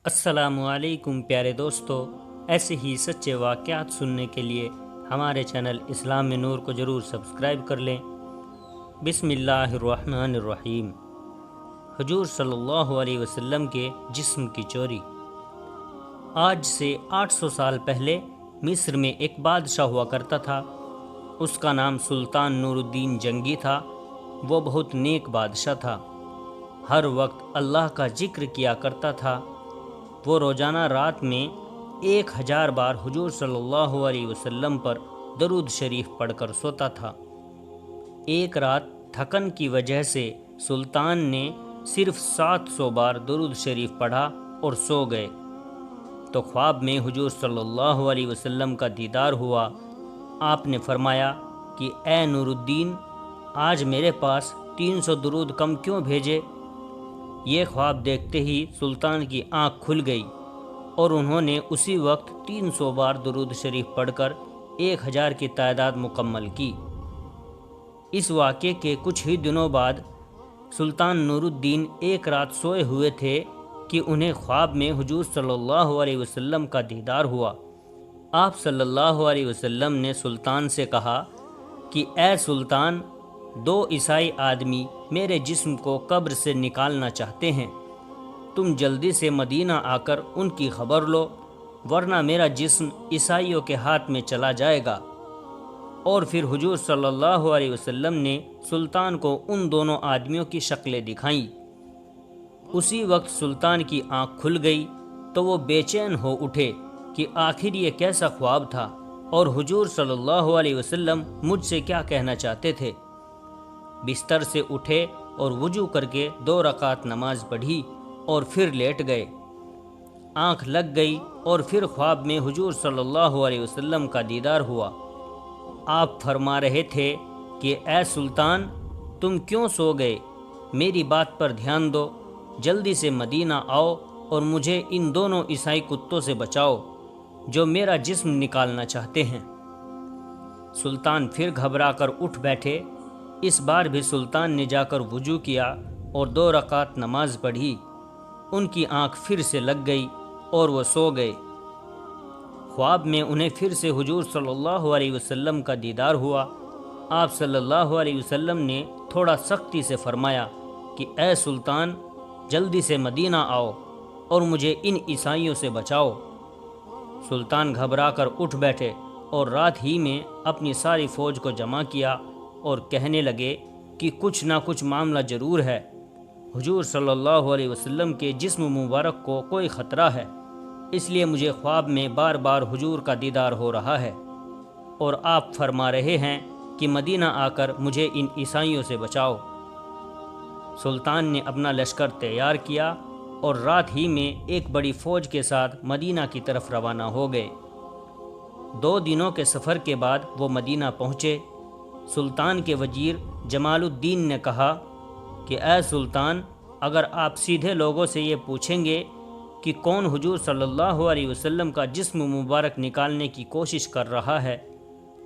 السلام علیکم پیارے دوستو، ایسے ہی سچے واقعات سننے کے لیے ہمارے چینل اسلام میں نور کو ضرور سبسکرائب کر لیں۔ بسم اللہ الرحمن الرحیم۔ حضور صلی اللہ علیہ وسلم کے جسم کی چوری۔ آج سے 800 سال پہلے مصر میں ایک بادشاہ ہوا کرتا تھا۔ اس کا نام سلطان نور الدین جنگی تھا۔ وہ بہت نیک بادشاہ تھا، ہر وقت اللہ کا ذکر کیا کرتا تھا۔ وہ روزانہ رات میں 1000 بار حضور صلی اللہ علیہ وسلم پر درود شریف پڑھ کر سوتا تھا۔ ایک رات تھکن کی وجہ سے سلطان نے صرف 700 بار درود شریف پڑھا اور سو گئے تو خواب میں حضور صلی اللہ علیہ وسلم کا دیدار ہوا۔ آپ نے فرمایا کہ اے نور الدین، آج میرے پاس 300 درود کم کیوں بھیجے؟ یہ خواب دیکھتے ہی سلطان کی آنکھ کھل گئی اور انہوں نے اسی وقت 300 بار درود شریف پڑھ کر 1000 کی تعداد مکمل کی۔ اس واقعے کے کچھ ہی دنوں بعد سلطان نور الدین ایک رات سوئے ہوئے تھے کہ انہیں خواب میں حضور صلی اللہ علیہ وسلم کا دیدار ہوا۔ آپ صلی اللہ علیہ وسلم نے سلطان سے کہا کہ اے سلطان، 2 عیسائی آدمی میرے جسم کو قبر سے نکالنا چاہتے ہیں۔ تم جلدی سے مدینہ آ کر ان کی خبر لو، ورنہ میرا جسم عیسائیوں کے ہاتھ میں چلا جائے گا۔ اور پھر حضور صلی اللہ علیہ وسلم نے سلطان کو ان دونوں آدمیوں کی شکلیں دکھائیں۔ اسی وقت سلطان کی آنکھ کھل گئی تو وہ بے چین ہو اٹھے کہ آخر یہ کیسا خواب تھا اور حضور صلی اللہ علیہ وسلم مجھ سے کیا کہنا چاہتے تھے۔ بستر سے اٹھے اور وضو کر کے 2 رکعت نماز پڑھی اور پھر لیٹ گئے۔ آنکھ لگ گئی اور پھر خواب میں حضور صلی اللہ علیہ وسلم کا دیدار ہوا۔ آپ فرما رہے تھے کہ اے سلطان، تم کیوں سو گئے؟ میری بات پر دھیان دو، جلدی سے مدینہ آؤ اور مجھے ان دونوں عیسائی کتوں سے بچاؤ جو میرا جسم نکالنا چاہتے ہیں۔ سلطان پھر گھبرا کر اٹھ بیٹھے۔ اس بار بھی سلطان نے جا کر وضو کیا اور 2 رکعت نماز پڑھی۔ ان کی آنکھ پھر سے لگ گئی اور وہ سو گئے۔ خواب میں انہیں پھر سے حضور صلی اللہ علیہ وسلم کا دیدار ہوا۔ آپ صلی اللہ علیہ وسلم نے تھوڑا سختی سے فرمایا کہ اے سلطان، جلدی سے مدینہ آؤ اور مجھے ان عیسائیوں سے بچاؤ۔ سلطان گھبرا کر اٹھ بیٹھے اور رات ہی میں اپنی ساری فوج کو جمع کیا اور کہنے لگے کہ کچھ نہ کچھ معاملہ ضرور ہے۔ حضور صلی اللہ علیہ وسلم کے جسم مبارک کو کوئی خطرہ ہے، اس لیے مجھے خواب میں بار بار حضور کا دیدار ہو رہا ہے اور آپ فرما رہے ہیں کہ مدینہ آ کر مجھے ان عیسائیوں سے بچاؤ۔ سلطان نے اپنا لشکر تیار کیا اور رات ہی میں ایک بڑی فوج کے ساتھ مدینہ کی طرف روانہ ہو گئے۔ 2 دنوں کے سفر کے بعد وہ مدینہ پہنچے۔ سلطان کے وزیر جمال الدین نے کہا کہ اے سلطان، اگر آپ سیدھے لوگوں سے یہ پوچھیں گے کہ کون حضور صلی اللہ علیہ وسلم کا جسم مبارک نکالنے کی کوشش کر رہا ہے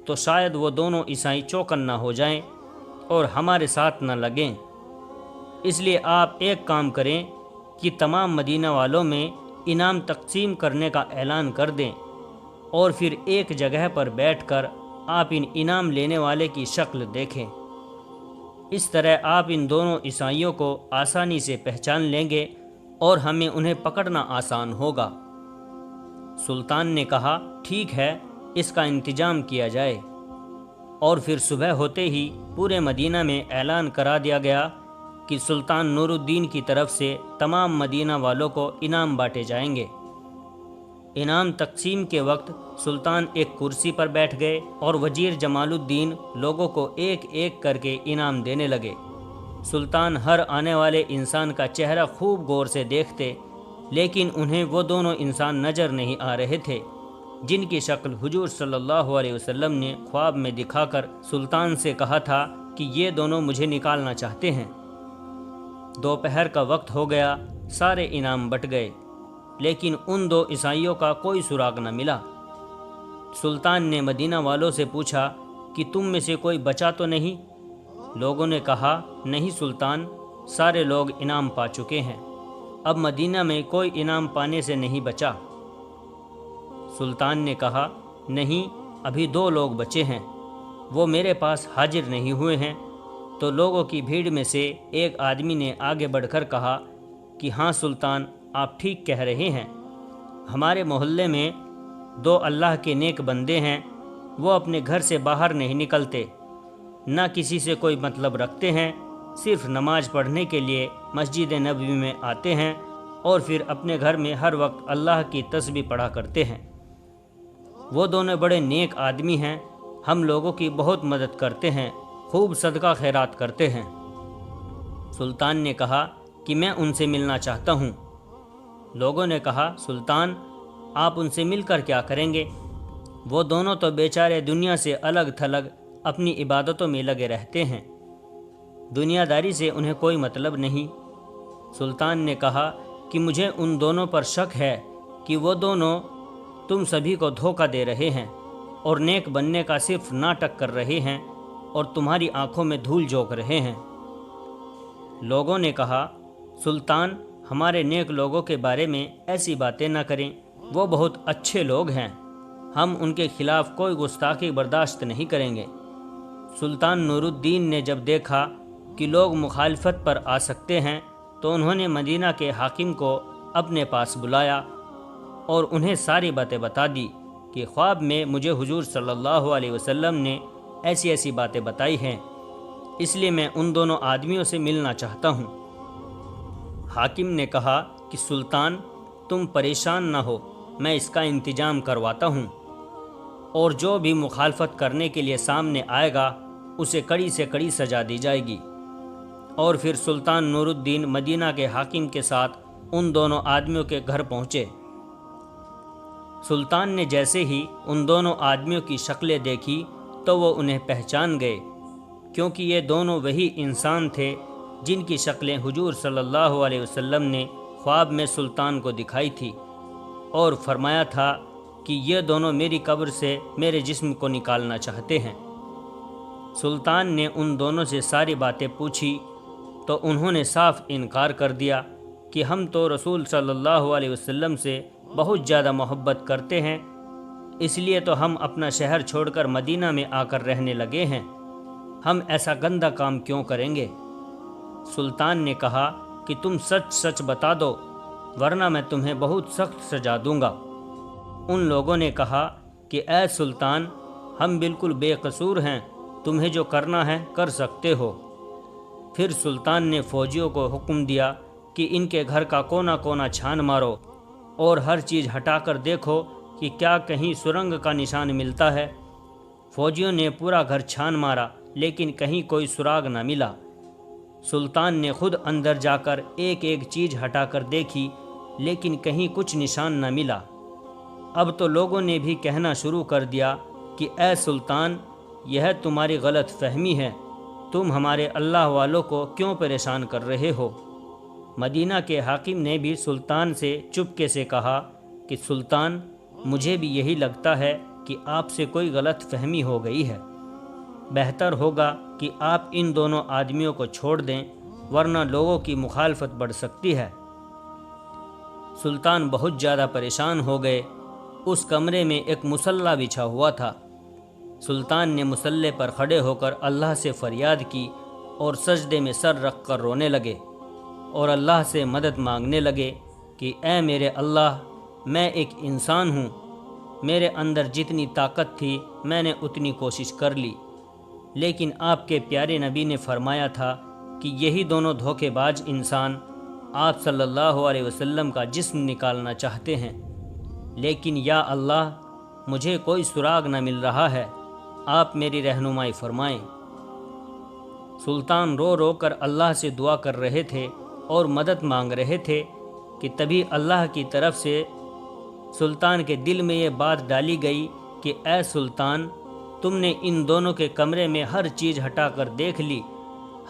تو شاید وہ دونوں عیسائی چوکن نہ ہو جائیں اور ہمارے ساتھ نہ لگیں۔ اس لیے آپ ایک کام کریں کہ تمام مدینہ والوں میں انعام تقسیم کرنے کا اعلان کر دیں اور پھر ایک جگہ پر بیٹھ کر آپ ان انعام لینے والے کی شکل دیکھیں۔ اس طرح آپ ان دونوں عیسائیوں کو آسانی سے پہچان لیں گے اور ہمیں انہیں پکڑنا آسان ہوگا۔ سلطان نے کہا ٹھیک ہے، اس کا انتظام کیا جائے۔ اور پھر صبح ہوتے ہی پورے مدینہ میں اعلان کرا دیا گیا کہ سلطان نور الدین کی طرف سے تمام مدینہ والوں کو انعام بانٹے جائیں گے۔ انعام تقسیم کے وقت سلطان ایک کرسی پر بیٹھ گئے اور وزیر جمال الدین لوگوں کو ایک ایک کر کے انعام دینے لگے۔ سلطان ہر آنے والے انسان کا چہرہ خوب غور سے دیکھتے، لیکن انہیں وہ دونوں انسان نظر نہیں آ رہے تھے جن کی شکل حضور صلی اللہ علیہ وسلم نے خواب میں دکھا کر سلطان سے کہا تھا کہ یہ دونوں مجھے نکالنا چاہتے ہیں۔ دوپہر کا وقت ہو گیا، سارے انعام بٹ گئے، لیکن ان 2 عیسائیوں کا کوئی سراغ نہ ملا۔ سلطان نے مدینہ والوں سے پوچھا کہ تم میں سے کوئی بچا تو نہیں؟ لوگوں نے کہا نہیں سلطان، سارے لوگ انعام پا چکے ہیں۔ اب مدینہ میں کوئی انعام پانے سے نہیں بچا۔ سلطان نے کہا، نہیں، ابھی 2 لوگ بچے ہیں، وہ میرے پاس حاضر نہیں ہوئے ہیں۔ تو لوگوں کی بھیڑ میں سے ایک آدمی نے آگے بڑھ کر کہا کہ ہاں سلطان، آپ ٹھیک کہہ رہے ہیں، ہمارے محلے میں 2 اللہ کے نیک بندے ہیں، وہ اپنے گھر سے باہر نہیں نکلتے، نہ کسی سے کوئی مطلب رکھتے ہیں، صرف نماز پڑھنے کے لیے مسجد نبوی میں آتے ہیں اور پھر اپنے گھر میں ہر وقت اللہ کی تسبیح پڑھا کرتے ہیں۔ وہ دونوں بڑے نیک آدمی ہیں، ہم لوگوں کی بہت مدد کرتے ہیں، خوب صدقہ خیرات کرتے ہیں۔ سلطان نے کہا کہ میں ان سے ملنا چاہتا ہوں۔ لوگوں نے کہا، سلطان، آپ ان سے مل کر کیا کریں گے؟ وہ دونوں تو بیچارے دنیا سے الگ تھلگ اپنی عبادتوں میں لگے رہتے ہیں، دنیا داری سے انہیں کوئی مطلب نہیں۔ سلطان نے کہا کہ مجھے ان دونوں پر شک ہے کہ وہ دونوں تم سبھی کو دھوکہ دے رہے ہیں اور نیک بننے کا صرف ناٹک کر رہے ہیں اور تمہاری آنکھوں میں دھول جھونک رہے ہیں۔ لوگوں نے کہا، سلطان، ہمارے نیک لوگوں کے بارے میں ایسی باتیں نہ کریں، وہ بہت اچھے لوگ ہیں، ہم ان کے خلاف کوئی گستاخی برداشت نہیں کریں گے۔ سلطان نور الدین نے جب دیکھا کہ لوگ مخالفت پر آ سکتے ہیں تو انہوں نے مدینہ کے حاکم کو اپنے پاس بلایا اور انہیں ساری باتیں بتا دی کہ خواب میں مجھے حضور صلی اللہ علیہ وسلم نے ایسی ایسی باتیں بتائی ہیں، اس لیے میں ان دونوں آدمیوں سے ملنا چاہتا ہوں۔ حاکم نے کہا کہ سلطان، تم پریشان نہ ہو، میں اس کا انتظام کرواتا ہوں، اور جو بھی مخالفت کرنے کے لیے سامنے آئے گا اسے کڑی سے کڑی سزا دی جائے گی۔ اور پھر سلطان نور الدین مدینہ کے حاکم کے ساتھ ان دونوں آدمیوں کے گھر پہنچے۔ سلطان نے جیسے ہی ان دونوں آدمیوں کی شکلیں دیکھی تو وہ انہیں پہچان گئے، کیونکہ یہ دونوں وہی انسان تھے جن کی شکلیں حضور صلی اللہ علیہ وسلم نے خواب میں سلطان کو دکھائی تھی اور فرمایا تھا کہ یہ دونوں میری قبر سے میرے جسم کو نکالنا چاہتے ہیں۔ سلطان نے ان دونوں سے ساری باتیں پوچھی تو انہوں نے صاف انکار کر دیا کہ ہم تو رسول صلی اللہ علیہ وسلم سے بہت زیادہ محبت کرتے ہیں، اس لیے تو ہم اپنا شہر چھوڑ کر مدینہ میں آ کر رہنے لگے ہیں، ہم ایسا گندا کام کیوں کریں گے؟ سلطان نے کہا کہ تم سچ سچ بتا دو، ورنہ میں تمہیں بہت سخت سزا دوں گا۔ ان لوگوں نے کہا کہ اے سلطان، ہم بالکل بے قصور ہیں، تمہیں جو کرنا ہے کر سکتے ہو۔ پھر سلطان نے فوجیوں کو حکم دیا کہ ان کے گھر کا کونا کونا چھان مارو اور ہر چیز ہٹا کر دیکھو کہ کیا کہیں سرنگ کا نشان ملتا ہے۔ فوجیوں نے پورا گھر چھان مارا لیکن کہیں کوئی سراغ نہ ملا۔ سلطان نے خود اندر جا کر ایک ایک چیز ہٹا کر دیکھی لیکن کہیں کچھ نشان نہ ملا۔ اب تو لوگوں نے بھی کہنا شروع کر دیا کہ اے سلطان، یہ تمہاری غلط فہمی ہے، تم ہمارے اللہ والوں کو کیوں پریشان کر رہے ہو؟ مدینہ کے حاکم نے بھی سلطان سے چپکے سے کہا کہ سلطان، مجھے بھی یہی لگتا ہے کہ آپ سے کوئی غلط فہمی ہو گئی ہے، بہتر ہوگا کہ آپ ان دونوں آدمیوں کو چھوڑ دیں، ورنہ لوگوں کی مخالفت بڑھ سکتی ہے۔ سلطان بہت زیادہ پریشان ہو گئے۔ اس کمرے میں ایک مصلی بچھا ہوا تھا۔ سلطان نے مصلی پر کھڑے ہو کر اللہ سے فریاد کی اور سجدے میں سر رکھ کر رونے لگے اور اللہ سے مدد مانگنے لگے کہ اے میرے اللہ، میں ایک انسان ہوں، میرے اندر جتنی طاقت تھی میں نے اتنی کوشش کر لی، لیکن آپ کے پیارے نبی نے فرمایا تھا کہ یہی دونوں دھوکے باز انسان آپ صلی اللہ علیہ وسلم کا جسم نکالنا چاہتے ہیں، لیکن یا اللہ، مجھے کوئی سراغ نہ مل رہا ہے، آپ میری رہنمائی فرمائیں۔ سلطان رو رو کر اللہ سے دعا کر رہے تھے اور مدد مانگ رہے تھے کہ تبھی اللہ کی طرف سے سلطان کے دل میں یہ بات ڈالی گئی کہ اے سلطان، تم نے ان دونوں کے کمرے میں ہر چیز ہٹا کر دیکھ لی،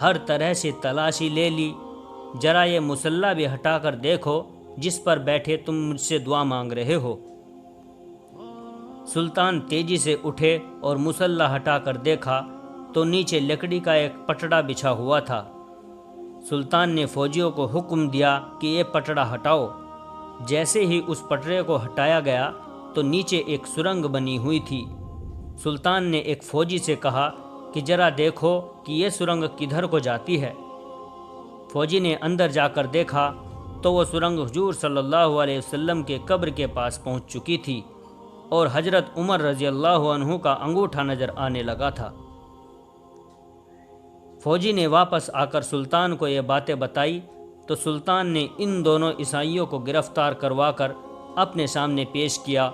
ہر طرح سے تلاشی لے لی، ذرا یہ مصلی بھی ہٹا کر دیکھو جس پر بیٹھے تم مجھ سے دعا مانگ رہے ہو۔ سلطان تیزی سے اٹھے اور مصلی ہٹا کر دیکھا تو نیچے لکڑی کا ایک پٹڑا بچھا ہوا تھا۔ سلطان نے فوجیوں کو حکم دیا کہ یہ پٹڑا ہٹاؤ۔ جیسے ہی اس پٹڑے کو ہٹایا گیا تو نیچے ایک سرنگ بنی ہوئی تھی۔ سلطان نے ایک فوجی سے کہا کہ ذرا دیکھو کہ یہ سرنگ کدھر کو جاتی ہے۔ فوجی نے اندر جا کر دیکھا تو وہ سرنگ حضور صلی اللہ علیہ وسلم کے قبر کے پاس پہنچ چکی تھی اور حضرت عمر رضی اللہ عنہ کا انگوٹھا نظر آنے لگا تھا۔ فوجی نے واپس آ کر سلطان کو یہ باتیں بتائی تو سلطان نے ان دونوں عیسائیوں کو گرفتار کروا کر اپنے سامنے پیش کیا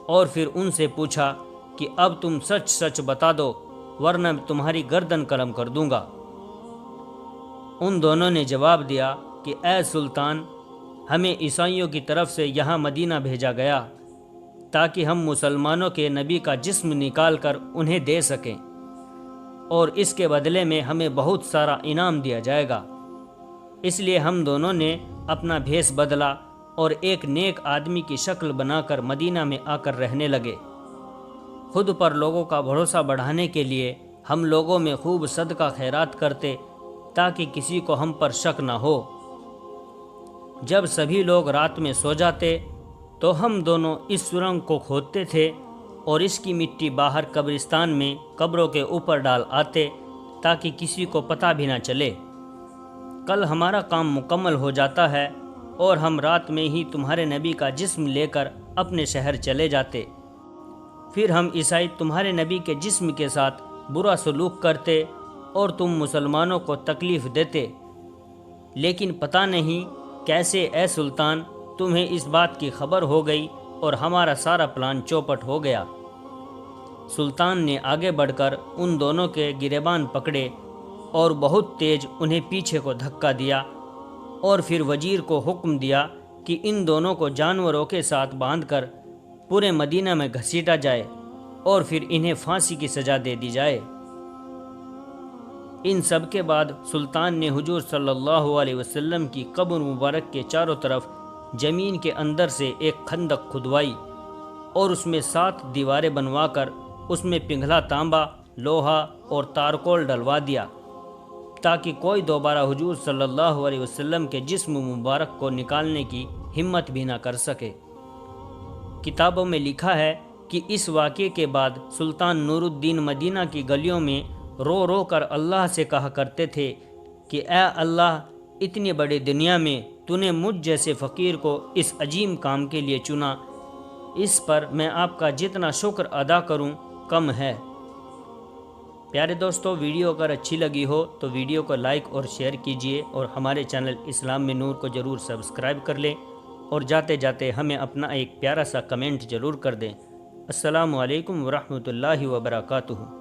اور پھر ان سے پوچھا کہ اب تم سچ سچ بتا دو ورنہ تمہاری گردن قلم کر دوں گا۔ ان دونوں نے جواب دیا کہ اے سلطان، ہمیں عیسائیوں کی طرف سے یہاں مدینہ بھیجا گیا تاکہ ہم مسلمانوں کے نبی کا جسم نکال کر انہیں دے سکیں، اور اس کے بدلے میں ہمیں بہت سارا انعام دیا جائے گا۔ اس لیے ہم دونوں نے اپنا بھیس بدلا اور ایک نیک آدمی کی شکل بنا کر مدینہ میں آ کر رہنے لگے۔ خود پر لوگوں کا بھروسہ بڑھانے کے لیے ہم لوگوں میں خوب صدقہ خیرات کرتے تاکہ کسی کو ہم پر شک نہ ہو۔ جب سبھی لوگ رات میں سو جاتے تو ہم دونوں اس سرنگ کو کھودتے تھے اور اس کی مٹی باہر قبرستان میں قبروں کے اوپر ڈال آتے تاکہ کسی کو پتہ بھی نہ چلے۔ کل ہمارا کام مکمل ہو جاتا ہے اور ہم رات میں ہی تمہارے نبی کا جسم لے کر اپنے شہر چلے جاتے۔ پھر ہم عیسائی تمہارے نبی کے جسم کے ساتھ برا سلوک کرتے اور تم مسلمانوں کو تکلیف دیتے، لیکن پتہ نہیں کیسے اے سلطان تمہیں اس بات کی خبر ہو گئی اور ہمارا سارا پلان چوپٹ ہو گیا۔ سلطان نے آگے بڑھ کر ان دونوں کے گریبان پکڑے اور بہت تیز انہیں پیچھے کو دھکا دیا اور پھر وزیر کو حکم دیا کہ ان دونوں کو جانوروں کے ساتھ باندھ کر پورے مدینہ میں گھسیٹا جائے اور پھر انہیں پھانسی کی سزا دے دی جائے۔ ان سب کے بعد سلطان نے حضور صلی اللہ علیہ وسلم کی قبر مبارک کے چاروں طرف زمین کے اندر سے ایک خندق کھدوائی اور اس میں 7 دیواریں بنوا کر اس میں پنگھلا تانبا، لوہا اور تارکول ڈلوا دیا تاکہ کوئی دوبارہ حضور صلی اللہ علیہ وسلم کے جسم مبارک کو نکالنے کی ہمت بھی نہ کر سکے۔ کتابوں میں لکھا ہے کہ اس واقعے کے بعد سلطان نور الدین مدینہ کی گلیوں میں رو رو کر اللہ سے کہا کرتے تھے کہ اے اللہ، اتنی بڑی دنیا میں تو نے مجھ جیسے فقیر کو اس عظیم کام کے لیے چنا، اس پر میں آپ کا جتنا شکر ادا کروں کم ہے۔ پیارے دوستو، ویڈیو اگر اچھی لگی ہو تو ویڈیو کو لائک اور شیئر کیجئے اور ہمارے چینل اسلام میں نور کو ضرور سبسکرائب کر لیں اور جاتے جاتے ہمیں اپنا ایک پیارا سا کمنٹ ضرور کر دیں۔ السلام علیکم ورحمۃ اللہ وبرکاتہ۔